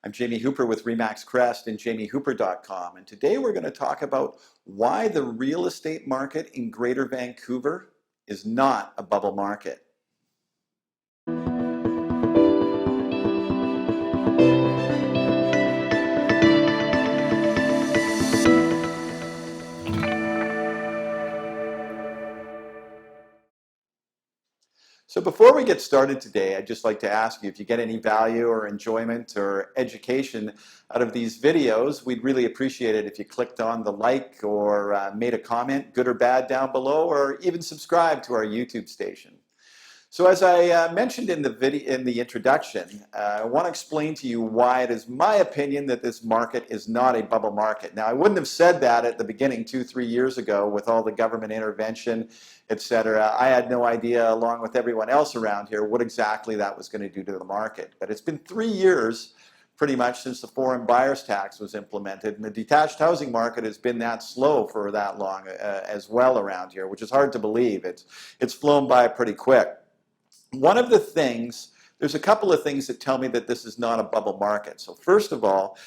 I'm Jamie Hooper with Remax Crest and jamiehooper.com, and today we're going to talk about why the real estate market in Greater Vancouver is not a bubble market. So before we get started today, I'd just like to ask you if you get any value or enjoyment or education out of these videos. We'd really appreciate it if you clicked on the like or made a comment, good or bad, down below, or even subscribe to our YouTube station. So as I mentioned in the introduction, I want to explain to you why it is my opinion that this market is not a bubble market. Now, I wouldn't have said that at the beginning 2-3 years ago with all the government intervention, etc. I had no idea, along with everyone else around here, what exactly that was going to do to the market. But it's been 3 years pretty much since the foreign buyers tax was implemented, and the detached housing market has been that slow for that long as well around here, which is hard to believe. It's flown by pretty quick. One of the things, there's a couple of things that tell me that this is not a bubble market. So first of all,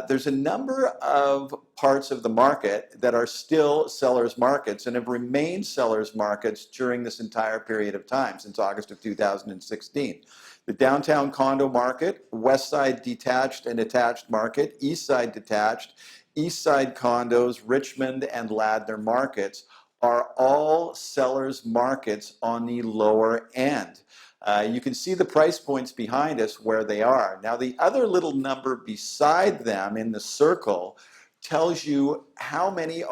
there's a number of parts of the market that are still sellers markets and have remained sellers markets during this entire period of time, since August of 2016. The downtown condo market, west side detached and attached market, east side detached, east side condos, Richmond and Ladner markets are all sellers markets on the lower end. You can see the price points behind us where they are. Now the other little number beside them in the circle tells you how many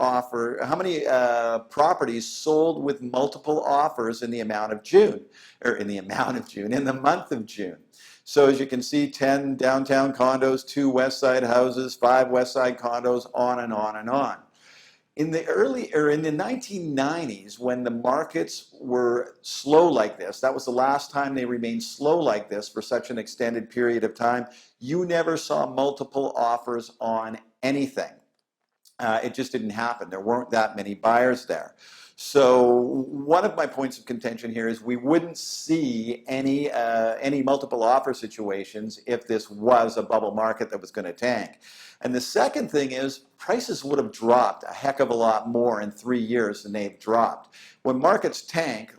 properties sold with multiple offers in the month of June. So as you can see, 10 downtown condos, 2 west side houses, 5 west side condos, on and on and on. In the 1990s, when the markets were slow like this, that was the last time they remained slow like this for such an extended period of time, you never saw multiple offers on anything. It just didn't happen. There weren't that many buyers there. So one of my points of contention here is we wouldn't see any multiple offer situations if this was a bubble market that was going to tank. And the second thing is prices would have dropped a heck of a lot more in 3 years than they've dropped. When markets tank,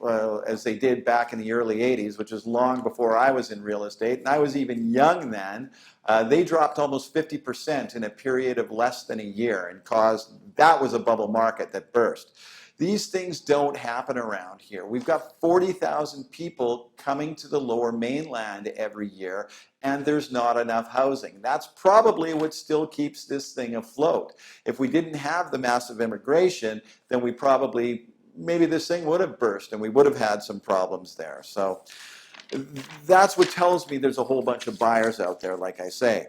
as they did back in the early 80s, which is long before I was in real estate, and I was even young then, they dropped almost 50% in a period of less than a year and that was a bubble market that burst. These things don't happen around here. We've got 40,000 people coming to the lower mainland every year, and there's not enough housing. That's probably what still keeps this thing afloat. If we didn't have the massive immigration, then maybe this thing would have burst and we would have had some problems there. So that's what tells me there's a whole bunch of buyers out there, like I say.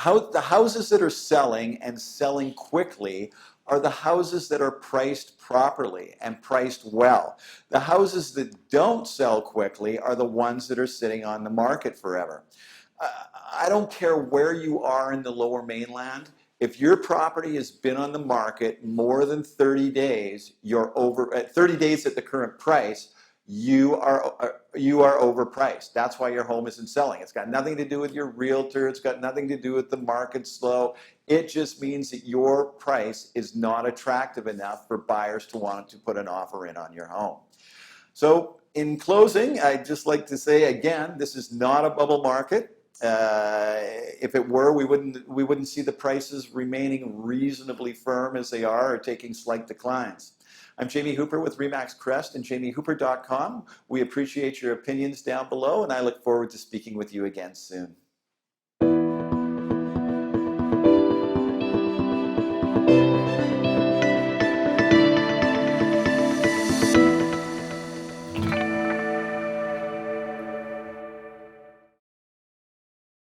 The houses that are selling and selling quickly are the houses that are priced properly and priced well. The houses that don't sell quickly are the ones that are sitting on the market forever. I don't care where you are in the lower mainland. If your property has been on the market more than 30 days, at 30 days at the current price, you are overpriced. That's why your home isn't selling. It's got nothing to do with your realtor. It's got nothing to do with the market slow. It just means that your price is not attractive enough for buyers to want to put an offer in on your home. So in closing, I'd just like to say again, this is not a bubble market. If it were, we wouldn't see the prices remaining reasonably firm as they are or taking slight declines. I'm Jamie Hooper with Remax Crest and jamiehooper.com. We appreciate your opinions down below, and I look forward to speaking with you again soon.